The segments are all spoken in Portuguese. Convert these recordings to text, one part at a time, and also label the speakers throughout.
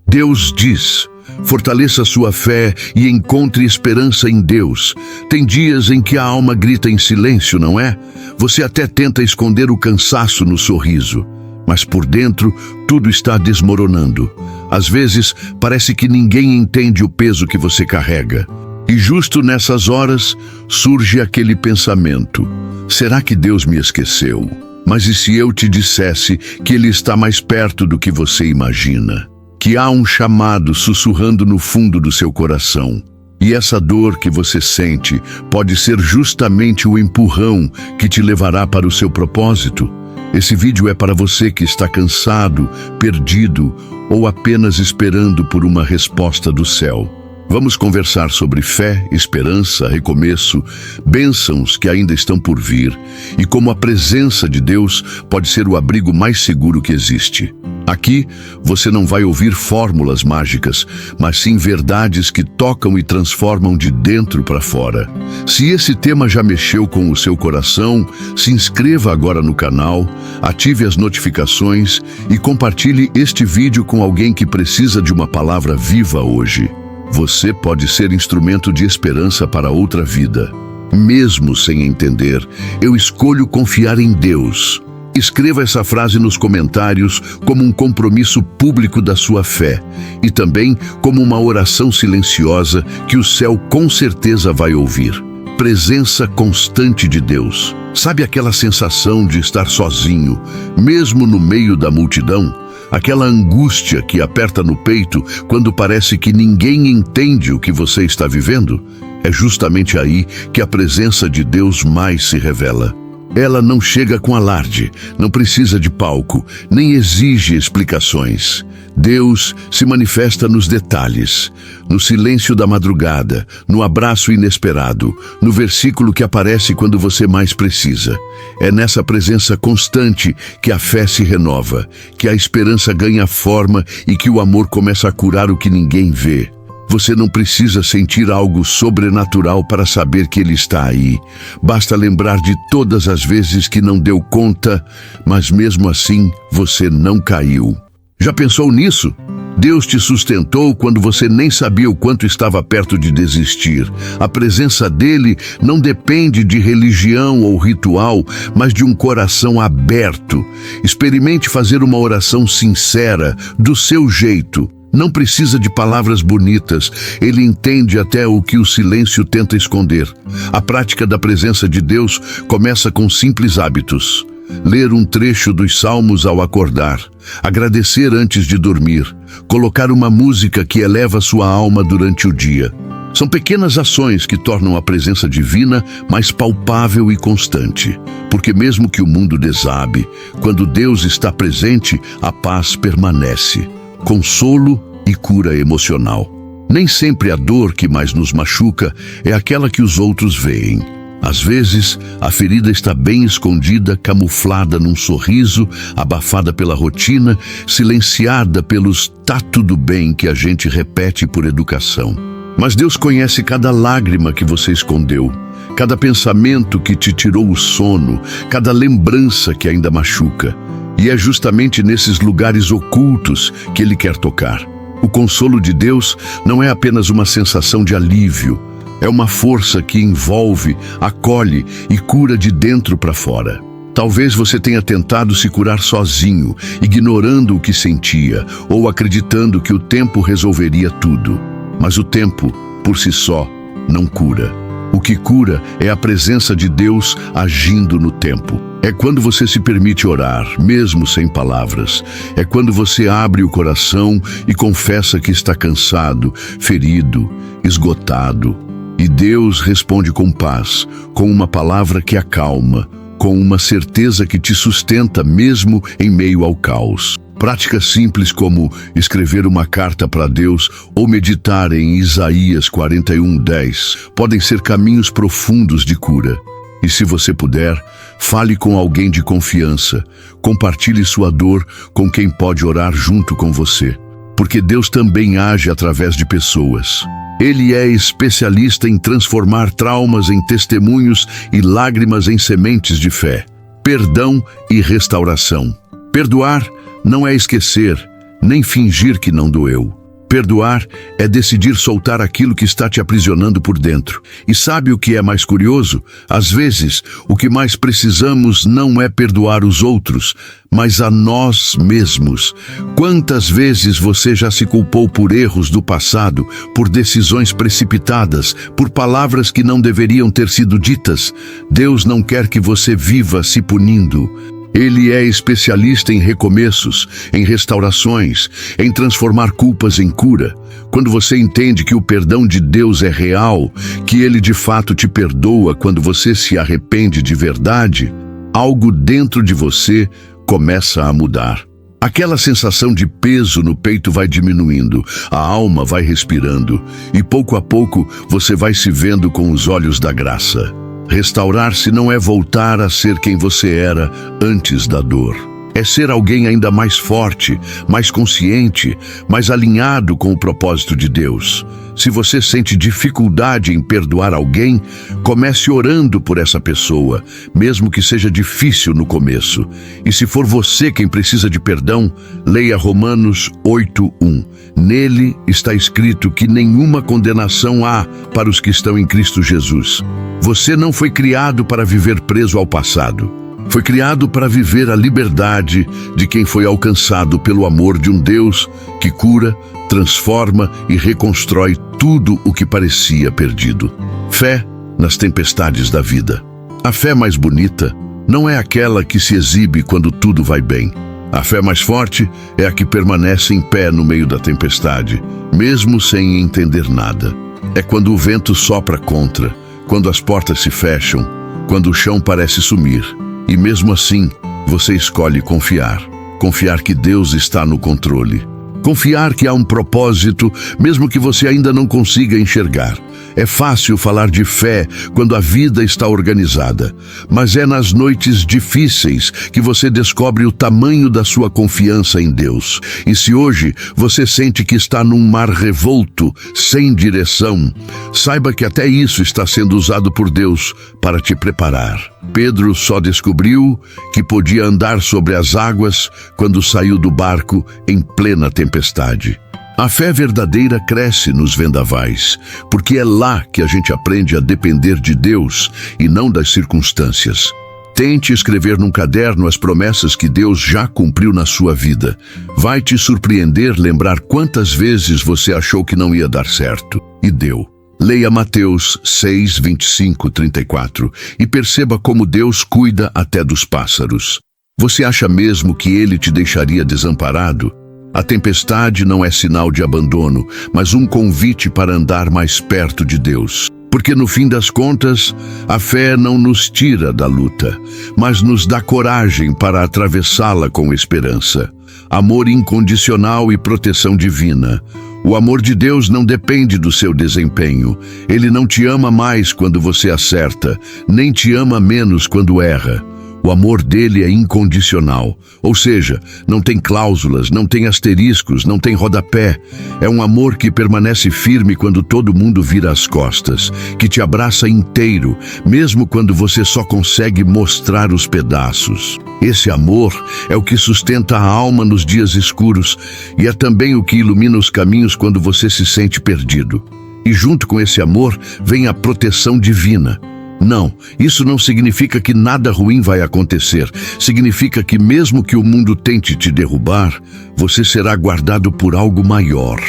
Speaker 1: Deus diz: fortaleça sua fé e encontre esperança em Deus. Tem dias em que a alma grita em silêncio, não é? Você até tenta esconder o cansaço no sorriso, mas por dentro tudo está desmoronando. Às vezes parece que ninguém entende o peso que você carrega. E justo nessas horas surge aquele pensamento: será que Deus me esqueceu? Mas e se eu te dissesse que Ele está mais perto do que você imagina? Que há um chamado sussurrando no fundo do seu coração. E essa dor que você sente pode ser justamente o empurrão que te levará para o seu propósito. Esse vídeo é para você que está cansado, perdido ou apenas esperando por uma resposta do céu. Vamos conversar sobre fé, esperança, recomeço, bênçãos que ainda estão por vir e como a presença de Deus pode ser o abrigo mais seguro que existe. Aqui você não vai ouvir fórmulas mágicas, mas sim verdades que tocam e transformam de dentro para fora. Se esse tema já mexeu com o seu coração, se inscreva agora no canal, ative as notificações e compartilhe este vídeo com alguém que precisa de uma palavra viva hoje. Você pode ser instrumento de esperança para outra vida. Mesmo sem entender, eu escolho confiar em Deus. Escreva essa frase nos comentários como um compromisso público da sua fé e também como uma oração silenciosa que o céu com certeza vai ouvir. Presença constante de Deus. Sabe aquela sensação de estar sozinho, mesmo no meio da multidão? Aquela angústia que aperta no peito quando parece que ninguém entende o que você está vivendo? É justamente aí que a presença de Deus mais se revela. Ela não chega com alarde, não precisa de palco, nem exige explicações. Deus se manifesta nos detalhes, no silêncio da madrugada, no abraço inesperado, no versículo que aparece quando você mais precisa. É nessa presença constante que a fé se renova, que a esperança ganha forma e que o amor começa a curar o que ninguém vê. Você não precisa sentir algo sobrenatural para saber que Ele está aí. Basta lembrar de todas as vezes que não deu conta, mas mesmo assim você não caiu. Já pensou nisso? Deus te sustentou quando você nem sabia o quanto estava perto de desistir. A presença dele não depende de religião ou ritual, mas de um coração aberto. Experimente fazer uma oração sincera, do seu jeito. Não precisa de palavras bonitas, ele entende até o que o silêncio tenta esconder. A prática da presença de Deus começa com simples hábitos. Ler um trecho dos Salmos ao acordar, agradecer antes de dormir, colocar uma música que eleva sua alma durante o dia. São pequenas ações que tornam a presença divina mais palpável e constante. Porque mesmo que o mundo desabe, quando Deus está presente, a paz permanece. Consolo e cura emocional. Nem sempre a dor que mais nos machuca é aquela que os outros veem. Às vezes, a ferida está bem escondida, camuflada num sorriso, abafada pela rotina, silenciada pelos "tá tudo bem" que a gente repete por educação. Mas Deus conhece cada lágrima que você escondeu, cada pensamento que te tirou o sono, cada lembrança que ainda machuca. E é justamente nesses lugares ocultos que Ele quer tocar. O consolo de Deus não é apenas uma sensação de alívio, é uma força que envolve, acolhe e cura de dentro para fora. Talvez você tenha tentado se curar sozinho, ignorando o que sentia ou acreditando que o tempo resolveria tudo. Mas o tempo, por si só, não cura. O que cura é a presença de Deus agindo no tempo. É quando você se permite orar, mesmo sem palavras. É quando você abre o coração e confessa que está cansado, ferido, esgotado. E Deus responde com paz, com uma palavra que acalma, com uma certeza que te sustenta mesmo em meio ao caos. Práticas simples como escrever uma carta para Deus ou meditar em Isaías 41:10 podem ser caminhos profundos de cura. E se você puder, fale com alguém de confiança, compartilhe sua dor com quem pode orar junto com você. Porque Deus também age através de pessoas. Ele é especialista em transformar traumas em testemunhos e lágrimas em sementes de fé, perdão e restauração. Perdoar não é esquecer, nem fingir que não doeu. Perdoar é decidir soltar aquilo que está te aprisionando por dentro. E sabe o que é mais curioso? Às vezes, o que mais precisamos não é perdoar os outros, mas a nós mesmos. Quantas vezes você já se culpou por erros do passado, por decisões precipitadas, por palavras que não deveriam ter sido ditas? Deus não quer que você viva se punindo. Ele é especialista em recomeços, em restaurações, em transformar culpas em cura. Quando você entende que o perdão de Deus é real, que Ele de fato te perdoa quando você se arrepende de verdade, algo dentro de você começa a mudar. Aquela sensação de peso no peito vai diminuindo, a alma vai respirando e pouco a pouco você vai se vendo com os olhos da graça. Restaurar-se não é voltar a ser quem você era antes da dor. É ser alguém ainda mais forte, mais consciente, mais alinhado com o propósito de Deus. Se você sente dificuldade em perdoar alguém, comece orando por essa pessoa, mesmo que seja difícil no começo. E se for você quem precisa de perdão, leia Romanos 8:1. Nele está escrito que nenhuma condenação há para os que estão em Cristo Jesus. Você não foi criado para viver preso ao passado. Foi criado para viver a liberdade de quem foi alcançado pelo amor de um Deus que cura, transforma e reconstrói tudo o que parecia perdido. Fé nas tempestades da vida. A fé mais bonita não é aquela que se exibe quando tudo vai bem. A fé mais forte é a que permanece em pé no meio da tempestade, mesmo sem entender nada. É quando o vento sopra contra, quando as portas se fecham, quando o chão parece sumir. E mesmo assim, você escolhe confiar. Confiar que Deus está no controle. Confiar que há um propósito, mesmo que você ainda não consiga enxergar. É fácil falar de fé quando a vida está organizada, mas é nas noites difíceis que você descobre o tamanho da sua confiança em Deus. E se hoje você sente que está num mar revolto, sem direção, saiba que até isso está sendo usado por Deus para te preparar. Pedro só descobriu que podia andar sobre as águas quando saiu do barco em plena tempestade. A fé verdadeira cresce nos vendavais, porque é lá que a gente aprende a depender de Deus e não das circunstâncias. Tente escrever num caderno as promessas que Deus já cumpriu na sua vida. Vai te surpreender lembrar quantas vezes você achou que não ia dar certo, e deu. Leia Mateus 6, 25, 34 e perceba como Deus cuida até dos pássaros. Você acha mesmo que Ele te deixaria desamparado? A tempestade não é sinal de abandono, mas um convite para andar mais perto de Deus. Porque no fim das contas, a fé não nos tira da luta, mas nos dá coragem para atravessá-la com esperança. Amor incondicional e proteção divina. O amor de Deus não depende do seu desempenho. Ele não te ama mais quando você acerta, nem te ama menos quando erra. O amor dele é incondicional, ou seja, não tem cláusulas, não tem asteriscos, não tem rodapé. É um amor que permanece firme quando todo mundo vira as costas, que te abraça inteiro, mesmo quando você só consegue mostrar os pedaços. Esse amor é o que sustenta a alma nos dias escuros e é também o que ilumina os caminhos quando você se sente perdido. E junto com esse amor vem a proteção divina. Não, isso não significa que nada ruim vai acontecer. Significa que mesmo que o mundo tente te derrubar, você será guardado por algo maior.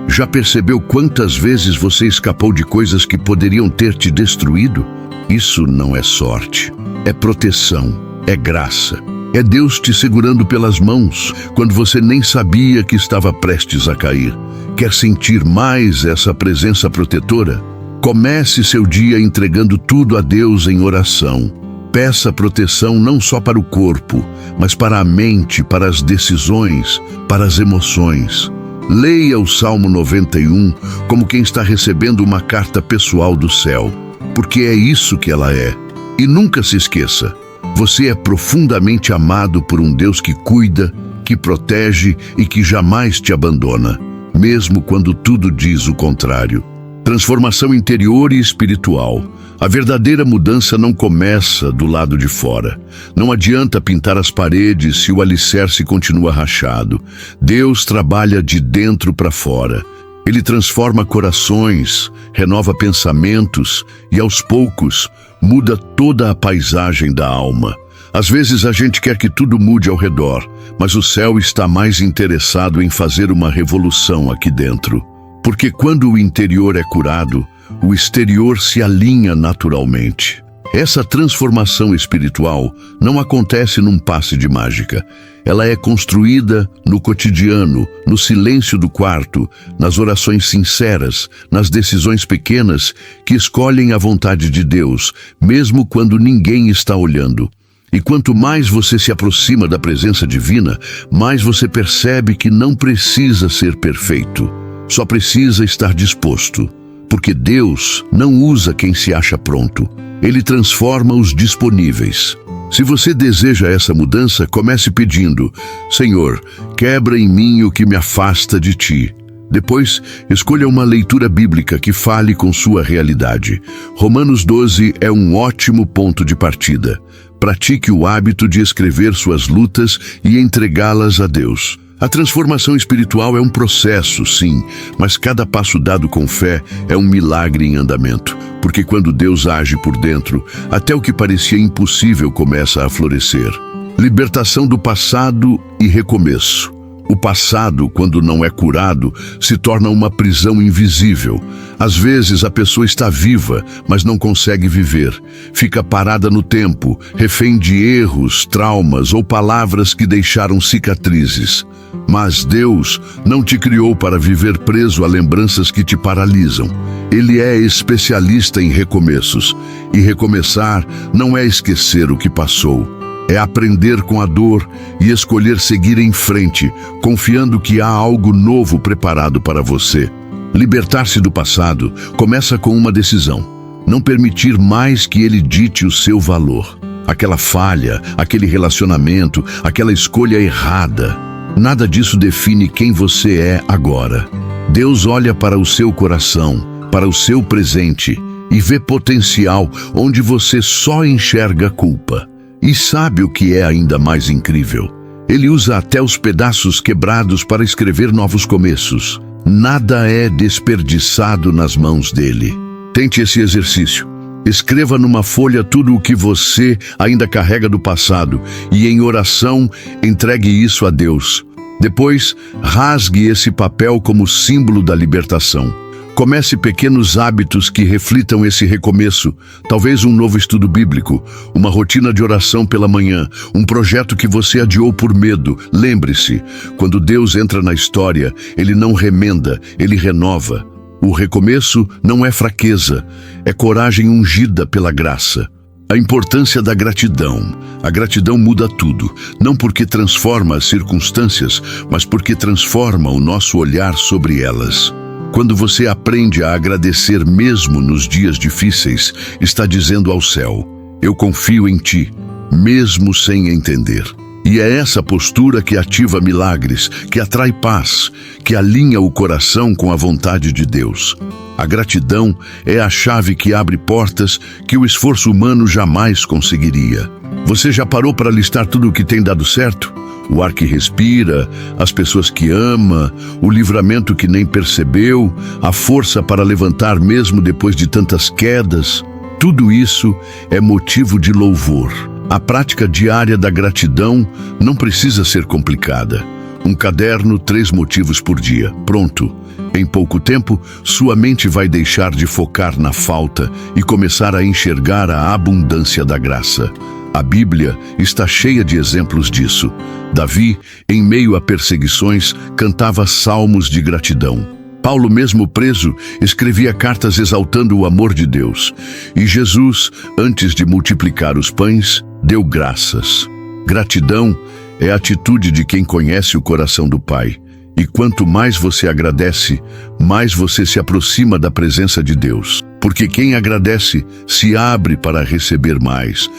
Speaker 1: Já percebeu quantas vezes você escapou de coisas que poderiam ter te destruído? Isso não é sorte, é proteção, é graça. É Deus te segurando pelas mãos quando você nem sabia que estava prestes a cair. Quer sentir mais essa presença protetora? Comece seu dia entregando tudo a Deus em oração. Peça proteção não só para o corpo, mas para a mente, para as decisões, para as emoções. Leia o Salmo 91 como quem está recebendo uma carta pessoal do céu, porque é isso que ela é. E nunca se esqueça, você é profundamente amado por um Deus que cuida, que protege e que jamais te abandona, mesmo quando tudo diz o contrário. Transformação interior e espiritual. A verdadeira mudança não começa do lado de fora. Não adianta pintar as paredes se o alicerce continua rachado. Deus trabalha de dentro para fora. Ele transforma corações, renova pensamentos e, aos poucos, muda toda a paisagem da alma. Às vezes a gente quer que tudo mude ao redor, mas o céu está mais interessado em fazer uma revolução aqui dentro. Porque quando o interior é curado, o exterior se alinha naturalmente. Essa transformação espiritual não acontece num passe de mágica. Ela é construída no cotidiano, no silêncio do quarto, nas orações sinceras, nas decisões pequenas que escolhem a vontade de Deus, mesmo quando ninguém está olhando. E quanto mais você se aproxima da presença divina, mais você percebe que não precisa ser perfeito. Só precisa estar disposto, porque Deus não usa quem se acha pronto. Ele transforma os disponíveis. Se você deseja essa mudança, comece pedindo: Senhor, quebra em mim o que me afasta de Ti. Depois, escolha uma leitura bíblica que fale com sua realidade. Romanos 12 é um ótimo ponto de partida. Pratique o hábito de escrever suas lutas e entregá-las a Deus. A transformação espiritual é um processo, sim, mas cada passo dado com fé é um milagre em andamento, porque quando Deus age por dentro, até o que parecia impossível começa a florescer. Libertação do passado e recomeço. O passado, quando não é curado, se torna uma prisão invisível. Às vezes a pessoa está viva, mas não consegue viver. Fica parada no tempo, refém de erros, traumas ou palavras que deixaram cicatrizes. Mas Deus não te criou para viver preso a lembranças que te paralisam. Ele é especialista em recomeços. E recomeçar não é esquecer o que passou. É aprender com a dor e escolher seguir em frente, confiando que há algo novo preparado para você. Libertar-se do passado começa com uma decisão: não permitir mais que ele dite o seu valor. Aquela falha, aquele relacionamento, aquela escolha errada. Nada disso define quem você é agora. Deus olha para o seu coração, para o seu presente, e vê potencial onde você só enxerga culpa. E sabe o que é ainda mais incrível? Ele usa até os pedaços quebrados para escrever novos começos. Nada é desperdiçado nas mãos dele. Tente esse exercício. Escreva numa folha tudo o que você ainda carrega do passado e, em oração, entregue isso a Deus. Depois, rasgue esse papel como símbolo da libertação. Comece pequenos hábitos que reflitam esse recomeço, talvez um novo estudo bíblico, uma rotina de oração pela manhã, um projeto que você adiou por medo. Lembre-se, quando Deus entra na história, Ele não remenda, Ele renova. O recomeço não é fraqueza, é coragem ungida pela graça. A importância da gratidão. A gratidão muda tudo, não porque transforma as circunstâncias, mas porque transforma o nosso olhar sobre elas. Quando você aprende a agradecer mesmo nos dias difíceis, está dizendo ao céu: eu confio em Ti, mesmo sem entender. E é essa postura que ativa milagres, que atrai paz, que alinha o coração com a vontade de Deus. A gratidão é a chave que abre portas que o esforço humano jamais conseguiria. Você já parou para listar tudo o que tem dado certo? O ar que respira, as pessoas que ama, o livramento que nem percebeu, a força para levantar mesmo depois de tantas quedas. Tudo isso é motivo de louvor. A prática diária da gratidão não precisa ser complicada. Um caderno, 3 motivos por dia. Pronto. Em pouco tempo, sua mente vai deixar de focar na falta e começar a enxergar a abundância da graça. A Bíblia está cheia de exemplos disso. Davi, em meio a perseguições, cantava salmos de gratidão. Paulo, mesmo preso, escrevia cartas exaltando o amor de Deus. E Jesus, antes de multiplicar os pães, deu graças. Gratidão é a atitude de quem conhece o coração do Pai. E quanto mais você agradece, mais você se aproxima da presença de Deus. Porque quem agradece se abre para receber mais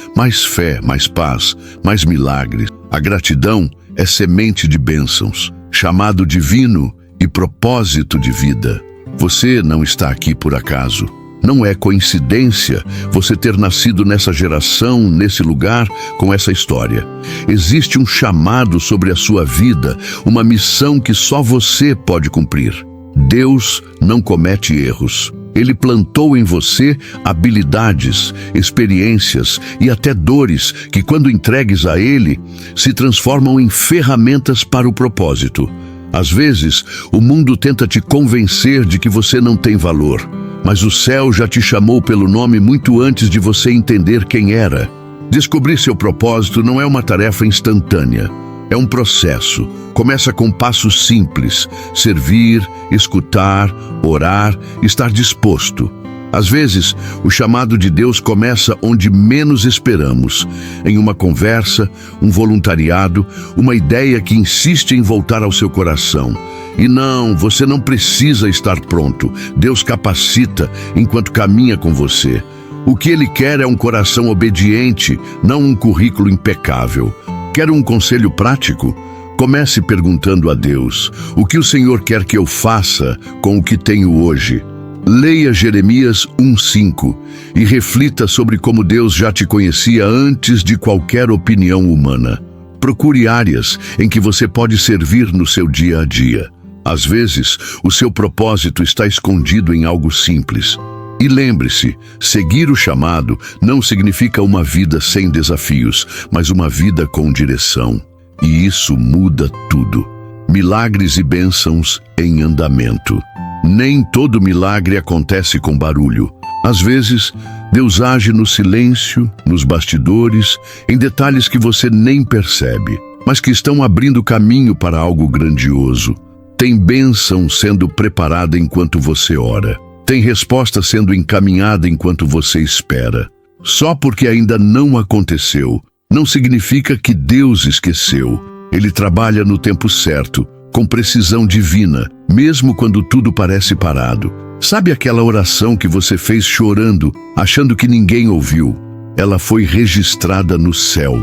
Speaker 1: fé, mais paz, mais milagres. A gratidão é semente de bênçãos, chamado divino e propósito de vida. Você não está aqui por acaso. Não é coincidência você ter nascido nessa geração, nesse lugar, com essa história. Existe um chamado sobre a sua vida, uma missão que só você pode cumprir. Deus não comete erros. Ele plantou em você habilidades, experiências e até dores que, quando entregues a Ele, se transformam em ferramentas para o propósito. Às vezes, o mundo tenta te convencer de que você não tem valor. Mas o céu já te chamou pelo nome muito antes de você entender quem era. Descobrir seu propósito não é uma tarefa instantânea. É um processo. Começa com passos simples: servir, escutar, orar, estar disposto. Às vezes, o chamado de Deus começa onde menos esperamos, em uma conversa, um voluntariado, uma ideia que insiste em voltar ao seu coração. E não, você não precisa estar pronto. Deus capacita enquanto caminha com você. O que Ele quer é um coração obediente, não um currículo impecável. Quer um conselho prático? Comece perguntando a Deus: o que o Senhor quer que eu faça com o que tenho hoje? Leia Jeremias 1:5 e reflita sobre como Deus já te conhecia antes de qualquer opinião humana. Procure áreas em que você pode servir no seu dia a dia. Às vezes, o seu propósito está escondido em algo simples. E lembre-se, seguir o chamado não significa uma vida sem desafios, mas uma vida com direção. E isso muda tudo. Milagres e bênçãos em andamento. Nem todo milagre acontece com barulho. Às vezes, Deus age no silêncio, nos bastidores, em detalhes que você nem percebe, mas que estão abrindo caminho para algo grandioso. Tem bênção sendo preparada enquanto você ora. Tem resposta sendo encaminhada enquanto você espera. Só porque ainda não aconteceu, não significa que Deus esqueceu. Ele trabalha no tempo certo, com precisão divina, mesmo quando tudo parece parado. Sabe aquela oração que você fez chorando, achando que ninguém ouviu? Ela foi registrada no céu.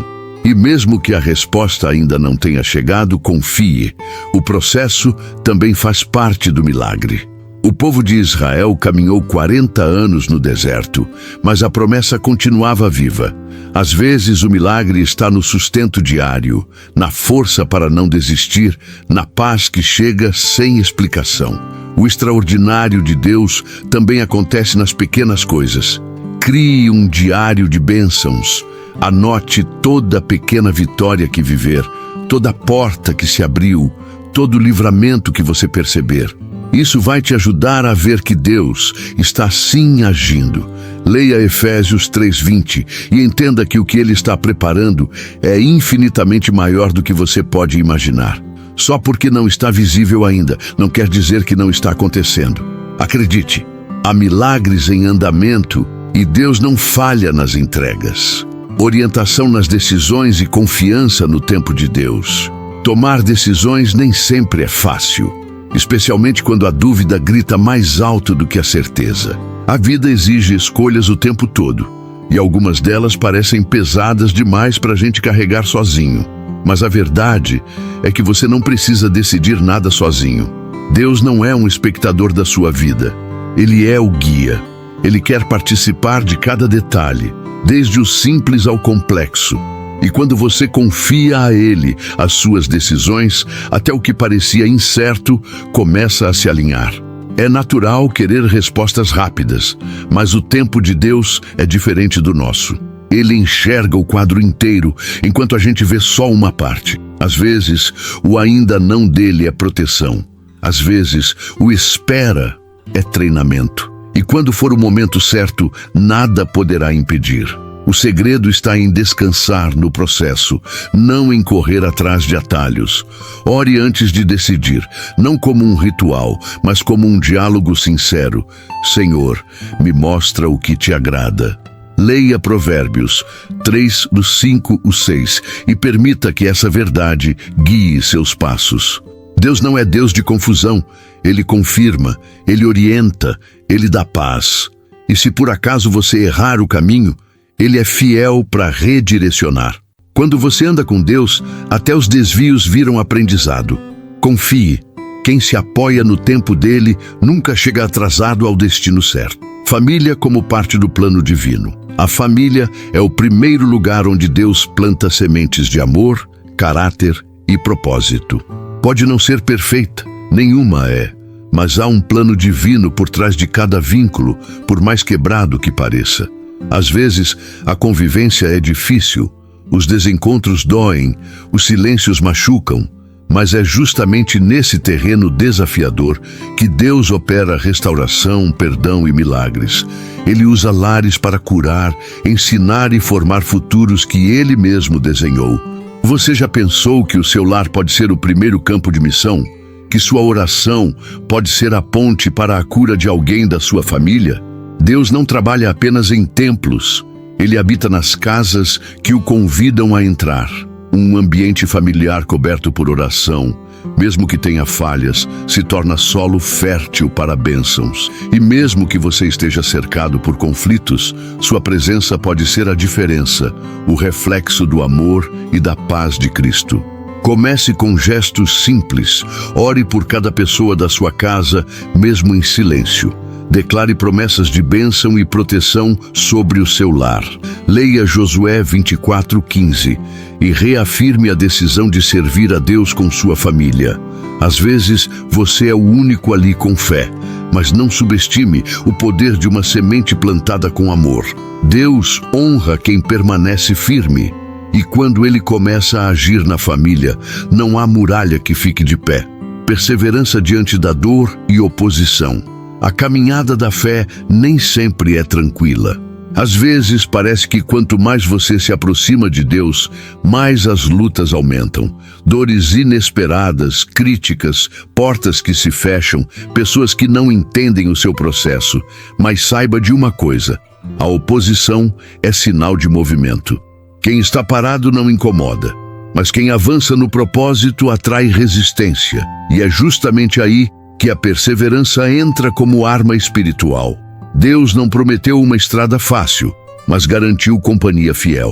Speaker 1: E mesmo que a resposta ainda não tenha chegado, confie. O processo também faz parte do milagre. O povo de Israel caminhou 40 anos no deserto, mas a promessa continuava viva. Às vezes o milagre está no sustento diário, na força para não desistir, na paz que chega sem explicação. O extraordinário de Deus também acontece nas pequenas coisas. Crie um diário de bênçãos. Anote toda pequena vitória que viver, toda porta que se abriu, todo livramento que você perceber. Isso vai te ajudar a ver que Deus está sim agindo. Leia Efésios 3:20 e entenda que o que Ele está preparando é infinitamente maior do que você pode imaginar. Só porque não está visível ainda, não quer dizer que não está acontecendo. Acredite, há milagres em andamento e Deus não falha nas entregas. Orientação nas decisões e confiança no tempo de Deus. Tomar decisões nem sempre é fácil, especialmente quando a dúvida grita mais alto do que a certeza. A vida exige escolhas o tempo todo, e algumas delas parecem pesadas demais para a gente carregar sozinho. Mas a verdade é que você não precisa decidir nada sozinho. Deus não é um espectador da sua vida. Ele é o guia. Ele quer participar de cada detalhe, desde o simples ao complexo. E quando você confia a Ele as suas decisões, até o que parecia incerto começa a se alinhar. É natural querer respostas rápidas, mas o tempo de Deus é diferente do nosso. Ele enxerga o quadro inteiro, enquanto a gente vê só uma parte. Às vezes, o ainda não dele é proteção. Às vezes, o espera é treinamento. E quando for o momento certo, nada poderá impedir. O segredo está em descansar no processo, não em correr atrás de atalhos. Ore antes de decidir, não como um ritual, mas como um diálogo sincero. Senhor, me mostra o que te agrada. Leia Provérbios 3, do 5 ao 6 e permita que essa verdade guie seus passos. Deus não é Deus de confusão. Ele confirma, Ele orienta, Ele dá paz. E se por acaso você errar o caminho, Ele é fiel para redirecionar. Quando você anda com Deus, até os desvios viram aprendizado. Confie quem se apoia no tempo dele nunca chega atrasado ao destino certo. Família como parte do plano divino. A família é o primeiro lugar onde Deus planta sementes de amor, caráter e propósito. Pode não ser perfeita, nenhuma é, mas há um plano divino por trás de cada vínculo, por mais quebrado que pareça. Às vezes, a convivência é difícil, os desencontros doem, os silêncios machucam, mas é justamente nesse terreno desafiador que Deus opera restauração, perdão e milagres. Ele usa lares para curar, ensinar e formar futuros que Ele mesmo desenhou. Você já pensou que o seu lar pode ser o primeiro campo de missão? Que sua oração pode ser a ponte para a cura de alguém da sua família? Deus não trabalha apenas em templos. Ele habita nas casas que o convidam a entrar. Um ambiente familiar coberto por oração, mesmo que tenha falhas, se torna solo fértil para bênçãos. E mesmo que você esteja cercado por conflitos, sua presença pode ser a diferença, o reflexo do amor e da paz de Cristo. Comece com gestos simples. Ore por cada pessoa da sua casa, mesmo em silêncio. Declare promessas de bênção e proteção sobre o seu lar. Leia Josué 24:15 e reafirme a decisão de servir a Deus com sua família. Às vezes, você é o único ali com fé, mas não subestime o poder de uma semente plantada com amor. Deus honra quem permanece firme. E quando Ele começa a agir na família, não há muralha que fique de pé. Perseverança diante da dor e oposição. A caminhada da fé nem sempre é tranquila. Às vezes parece que quanto mais você se aproxima de Deus, mais as lutas aumentam. Dores inesperadas, críticas, portas que se fecham, pessoas que não entendem o seu processo. Mas saiba de uma coisa: a oposição é sinal de movimento. Quem está parado não incomoda, mas quem avança no propósito atrai resistência. E é justamente aí que a perseverança entra como arma espiritual. Deus não prometeu uma estrada fácil, mas garantiu companhia fiel.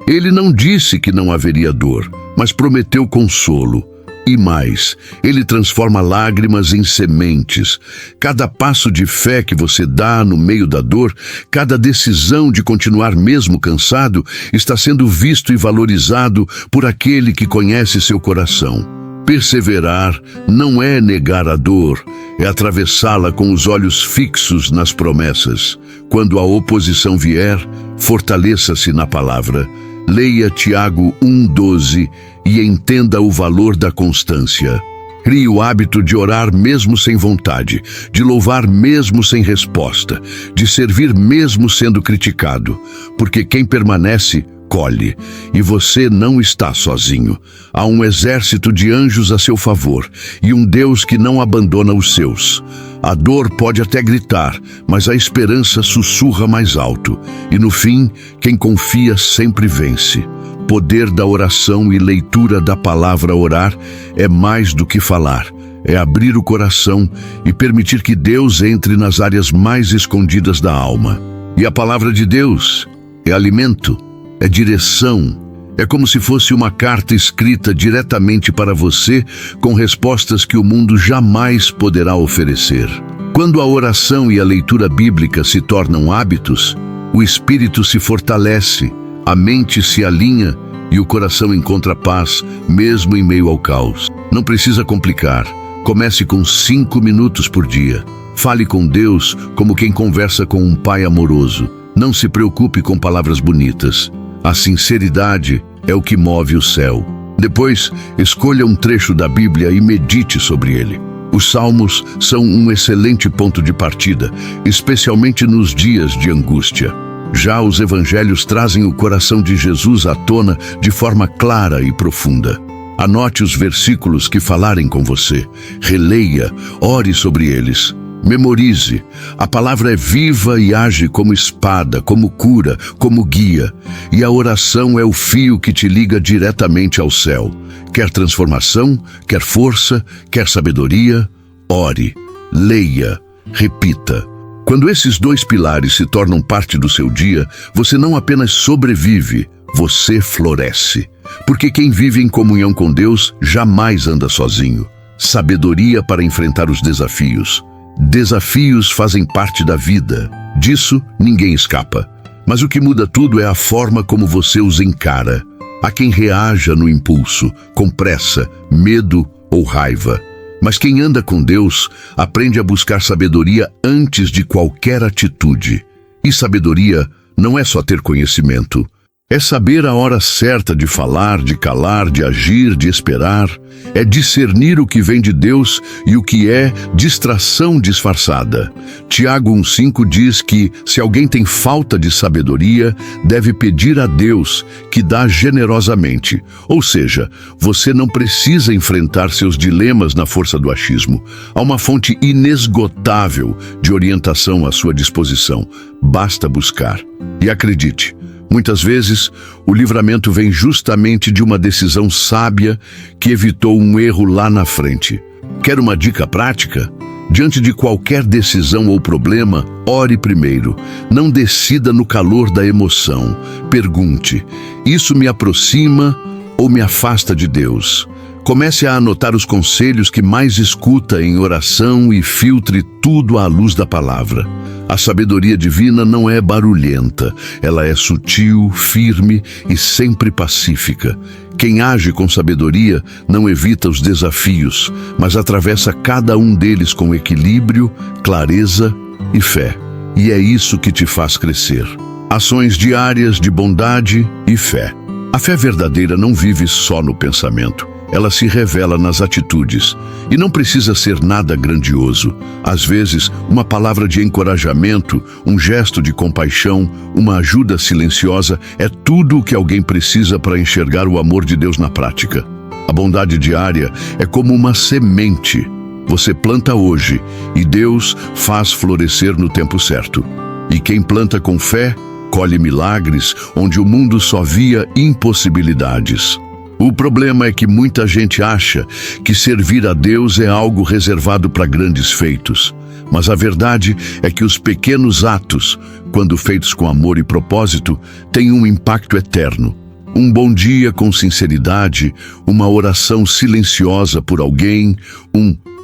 Speaker 1: Ele não disse que não haveria dor, mas prometeu consolo. E mais, Ele transforma lágrimas em sementes. Cada passo de fé que você dá no meio da dor, cada decisão de continuar mesmo cansado, está sendo visto e valorizado por aquele que conhece seu coração. Perseverar não é negar a dor, é atravessá-la com os olhos fixos nas promessas. Quando a oposição vier, fortaleça-se na palavra. Leia Tiago 1:12 e entenda o valor da constância. Crie o hábito de orar mesmo sem vontade, de louvar mesmo sem resposta, de servir mesmo sendo criticado, porque quem permanece colhe, e você não está sozinho. Há um exército de anjos a seu favor e um Deus que não abandona os seus. A dor pode até gritar, mas a esperança sussurra mais alto. E no fim, quem confia sempre vence. Poder da oração e leitura da palavra orar é mais do que falar. É abrir o coração e permitir que Deus entre nas áreas mais escondidas da alma. E a palavra de Deus é alimento, é direção, é como se fosse uma carta escrita diretamente para você, com respostas que o mundo jamais poderá oferecer. Quando a oração e a leitura bíblica se tornam hábitos, o espírito se fortalece, a mente se alinha e o coração encontra paz, mesmo em meio ao caos. Não precisa complicar. Comece com 5 minutos por dia. Fale com Deus como quem conversa com um pai amoroso. Não se preocupe com palavras bonitas. A sinceridade é o que move o céu. Depois, escolha um trecho da Bíblia e medite sobre ele. Os Salmos são um excelente ponto de partida, especialmente nos dias de angústia. Já os Evangelhos trazem o coração de Jesus à tona de forma clara e profunda. Anote os versículos que falarem com você. Releia, ore sobre eles. Memorize. A palavra é viva e age como espada, como cura, como guia. E a oração é o fio que te liga diretamente ao céu. Quer transformação, quer força, quer sabedoria? Ore, leia, repita. Quando esses 2 pilares se tornam parte do seu dia, você não apenas sobrevive, você floresce. Porque quem vive em comunhão com Deus jamais anda sozinho. sabedoria para enfrentar os desafios. Desafios fazem parte da vida, disso ninguém escapa. Mas o que muda tudo é a forma como você os encara. Há quem reaja no impulso, com pressa, medo ou raiva. Mas quem anda com Deus aprende a buscar sabedoria antes de qualquer atitude. E sabedoria não é só ter conhecimento. É saber a hora certa de falar, de calar, de agir, de esperar. É discernir o que vem de Deus e o que é distração disfarçada. Tiago 1,5 diz que, se alguém tem falta de sabedoria, deve pedir a Deus, que dá generosamente. Ou seja, você não precisa enfrentar seus dilemas na força do achismo. Há uma fonte inesgotável de orientação à sua disposição. Basta buscar. E acredite, muitas vezes, o livramento vem justamente de uma decisão sábia que evitou um erro lá na frente. Quer uma dica prática? Diante de qualquer decisão ou problema, ore primeiro. Não decida no calor da emoção. Pergunte: isso me aproxima ou me afasta de Deus? Comece a anotar os conselhos que mais escuta em oração e filtre tudo à luz da palavra. A sabedoria divina não é barulhenta, ela é sutil, firme e sempre pacífica. Quem age com sabedoria não evita os desafios, mas atravessa cada um deles com equilíbrio, clareza e fé. E é isso que te faz crescer. Ações diárias de bondade e fé. A fé verdadeira não vive só no pensamento. Ela se revela nas atitudes. E não precisa ser nada grandioso. Às vezes, uma palavra de encorajamento, um gesto de compaixão, uma ajuda silenciosa é tudo o que alguém precisa para enxergar o amor de Deus na prática. A bondade diária é como uma semente. Você planta hoje e Deus faz florescer no tempo certo. E quem planta com fé, colhe milagres onde o mundo só via impossibilidades. O problema é que muita gente acha que servir a Deus é algo reservado para grandes feitos. Mas a verdade é que os pequenos atos, quando feitos com amor e propósito, têm um impacto eterno. Um bom dia com sinceridade, uma oração silenciosa por alguém,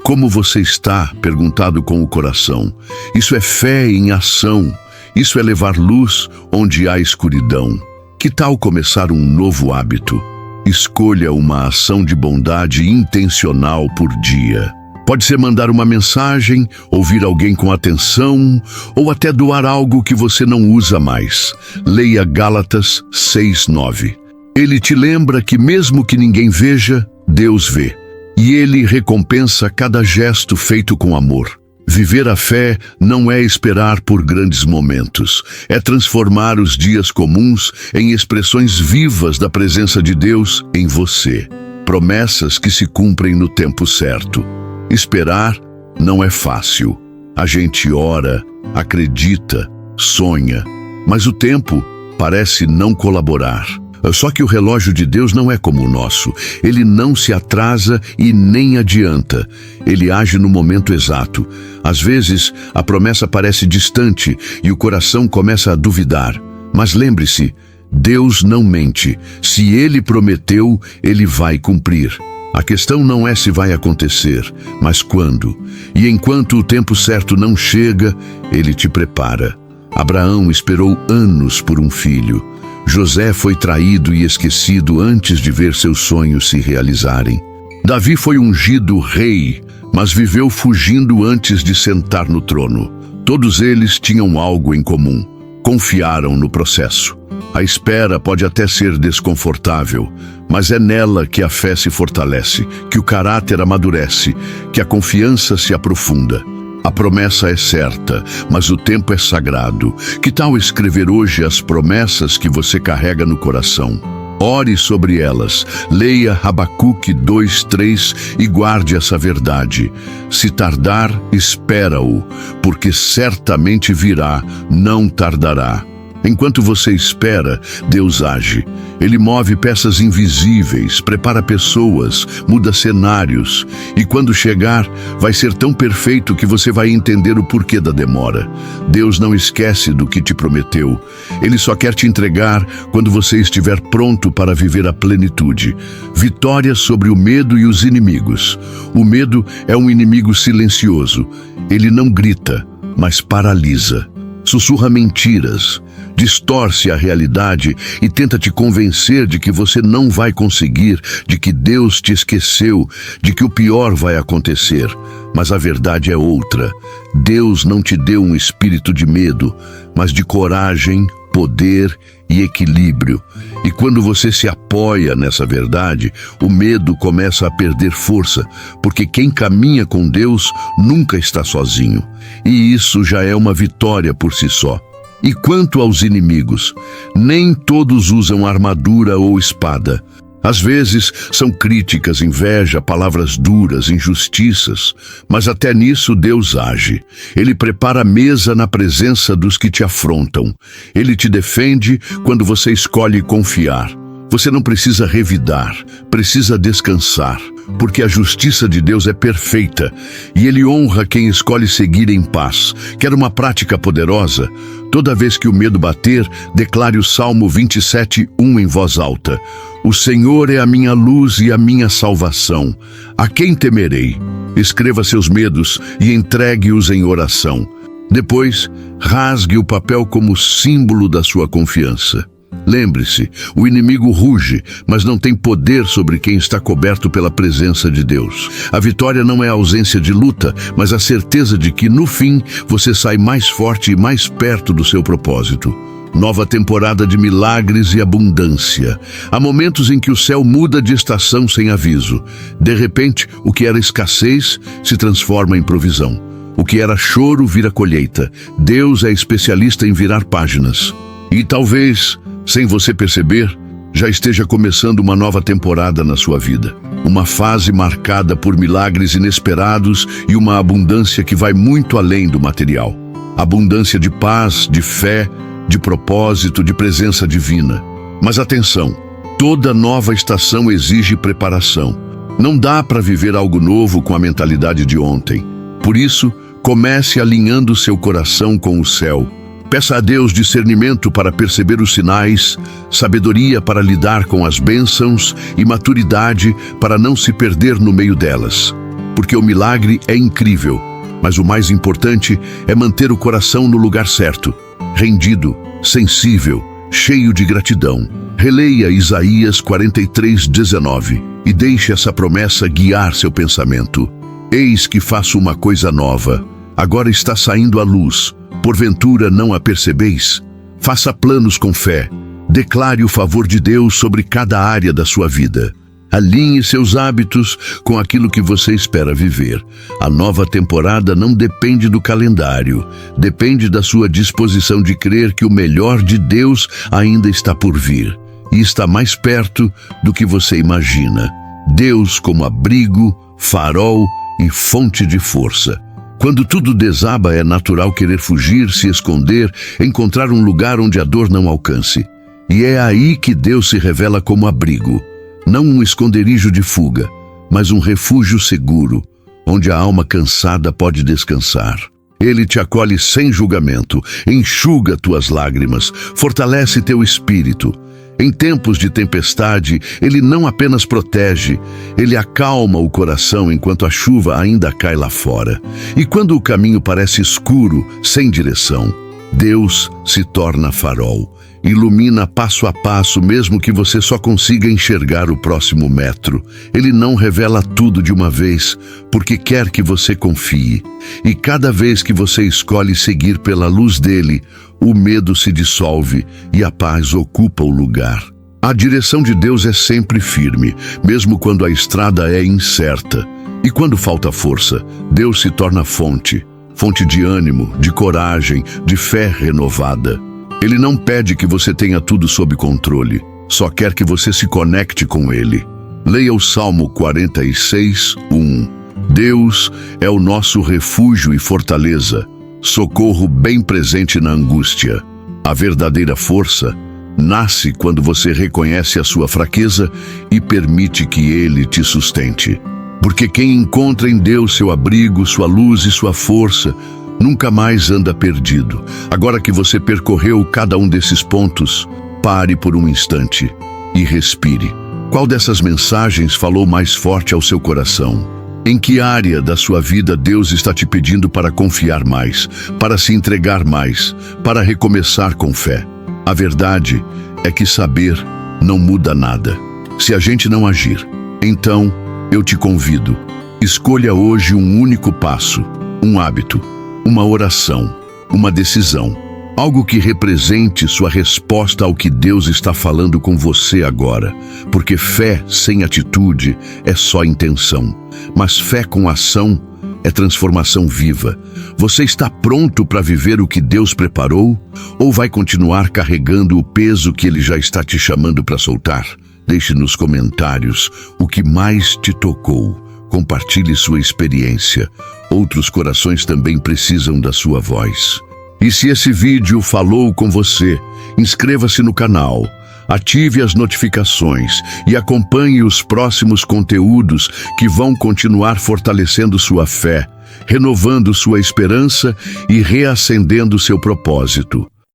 Speaker 1: "Como você está?" perguntado com o coração. Isso é fé em ação. Isso é levar luz onde há escuridão. Que tal começar um novo hábito? Escolha uma ação de bondade intencional por dia. Pode ser mandar uma mensagem, ouvir alguém com atenção, ou até doar algo que você não usa mais. Leia Gálatas 6:9. Ele te lembra que mesmo que ninguém veja, Deus vê. E Ele recompensa cada gesto feito com amor. Viver a fé não é esperar por grandes momentos, é transformar os dias comuns em expressões vivas da presença de Deus em você. Promessas que se cumprem no tempo certo. Esperar não é fácil. A gente ora, acredita, sonha, mas o tempo parece não colaborar. Só que o relógio de Deus não é como o nosso. Ele não se atrasa e nem adianta. Ele age no momento exato. Às vezes, a promessa parece distante e o coração começa a duvidar. Mas lembre-se, Deus não mente. Se Ele prometeu, Ele vai cumprir. A questão não é se vai acontecer, mas quando. E enquanto o tempo certo não chega, Ele te prepara. Abraão esperou anos por um filho. José foi traído e esquecido antes de ver seus sonhos se realizarem. Davi foi ungido rei, mas viveu fugindo antes de sentar no trono. Todos eles tinham algo em comum: confiaram no processo. A espera pode até ser desconfortável, mas é nela que a fé se fortalece, que o caráter amadurece, que a confiança se aprofunda. A promessa é certa, mas o tempo é sagrado. Que tal escrever hoje as promessas que você carrega no coração? Ore sobre elas, leia Abacuque 2:3 e guarde essa verdade. Se tardar, espera-o, porque certamente virá, não tardará. Enquanto você espera, Deus age. Ele move peças invisíveis, prepara pessoas, muda cenários. E quando chegar, vai ser tão perfeito que você vai entender o porquê da demora. Deus não esquece do que te prometeu. Ele só quer te entregar quando você estiver pronto para viver a plenitude. Vitória sobre o medo e os inimigos. O medo é um inimigo silencioso. Ele não grita, mas paralisa. Sussurra mentiras, distorce a realidade e tenta te convencer de que você não vai conseguir, de que Deus te esqueceu, de que o pior vai acontecer. Mas a verdade é outra. Deus não te deu um espírito de medo, mas de coragem, poder e equilíbrio. E quando você se apoia nessa verdade, o medo começa a perder força, porque quem caminha com Deus nunca está sozinho. E isso já é uma vitória por si só. E quanto aos inimigos, nem todos usam armadura ou espada. Às vezes são críticas, inveja, palavras duras, injustiças, mas até nisso Deus age. Ele prepara a mesa na presença dos que te afrontam. Ele te defende quando você escolhe confiar. Você não precisa revidar, precisa descansar, porque a justiça de Deus é perfeita e Ele honra quem escolhe seguir em paz. Quer uma prática poderosa? Toda vez que o medo bater, declare o Salmo 27:1 em voz alta. O Senhor é a minha luz e a minha salvação. A quem temerei? Escreva seus medos e entregue-os em oração. Depois, rasgue o papel como símbolo da sua confiança. Lembre-se, o inimigo ruge, mas não tem poder sobre quem está coberto pela presença de Deus. A vitória não é a ausência de luta, mas a certeza de que, no fim, você sai mais forte e mais perto do seu propósito. Nova temporada de milagres e abundância. Há momentos em que o céu muda de estação sem aviso. De repente, o que era escassez se transforma em provisão. O que era choro vira colheita. Deus é especialista em virar páginas. E talvez, sem você perceber, já esteja começando uma nova temporada na sua vida. Uma fase marcada por milagres inesperados e uma abundância que vai muito além do material. Abundância de paz, de fé, de propósito, de presença divina. Mas atenção, toda nova estação exige preparação. Não dá para viver algo novo com a mentalidade de ontem. Por isso, comece alinhando seu coração com o céu. Peça a Deus discernimento para perceber os sinais, sabedoria para lidar com as bênçãos e maturidade para não se perder no meio delas. Porque o milagre é incrível, mas o mais importante é manter o coração no lugar certo, rendido, sensível, cheio de gratidão. Releia Isaías 43:19 e deixe essa promessa guiar seu pensamento. Eis que faço uma coisa nova, agora está saindo à luz. Porventura não a percebeis? Faça planos com fé. Declare o favor de Deus sobre cada área da sua vida. Alinhe seus hábitos com aquilo que você espera viver. A nova temporada não depende do calendário, depende da sua disposição de crer que o melhor de Deus ainda está por vir e está mais perto do que você imagina. Deus como abrigo, farol e fonte de força. Quando tudo desaba, é natural querer fugir, se esconder, encontrar um lugar onde a dor não alcance. E é aí que Deus se revela como abrigo. Não um esconderijo de fuga, mas um refúgio seguro, onde a alma cansada pode descansar. Ele te acolhe sem julgamento, enxuga tuas lágrimas, fortalece teu espírito. Em tempos de tempestade, Ele não apenas protege, Ele acalma o coração enquanto a chuva ainda cai lá fora. E quando o caminho parece escuro, sem direção, Deus se torna farol. Ilumina passo a passo, mesmo que você só consiga enxergar o próximo metro. Ele não revela tudo de uma vez, porque quer que você confie. E cada vez que você escolhe seguir pela luz dele, o medo se dissolve e a paz ocupa o lugar. A direção de Deus é sempre firme, mesmo quando a estrada é incerta. E quando falta força, Deus se torna fonte de ânimo, de coragem, de fé renovada. Ele não pede que você tenha tudo sob controle, só quer que você se conecte com Ele. Leia o Salmo 46:1. Deus é o nosso refúgio e fortaleza, socorro bem presente na angústia. A verdadeira força nasce quando você reconhece a sua fraqueza e permite que Ele te sustente. Porque quem encontra em Deus seu abrigo, sua luz e sua força, nunca mais anda perdido. Agora que você percorreu cada um desses pontos, pare por um instante e respire. Qual dessas mensagens falou mais forte ao seu coração? Em que área da sua vida Deus está te pedindo para confiar mais, para se entregar mais, para recomeçar com fé? A verdade é que saber não muda nada se a gente não agir. Então, eu te convido, escolha hoje um único passo, um hábito, uma oração, uma decisão, algo que represente sua resposta ao que Deus está falando com você agora, porque fé sem atitude é só intenção, mas fé com ação é transformação viva. Você está pronto para viver o que Deus preparou? Ou vai continuar carregando o peso que Ele já está te chamando para soltar? Deixe nos comentários o que mais te tocou. Compartilhe sua experiência. Outros corações também precisam da sua voz. E se esse vídeo falou com você, inscreva-se no canal, ative as notificações e acompanhe os próximos conteúdos que vão continuar fortalecendo sua fé, renovando sua esperança e reacendendo seu propósito.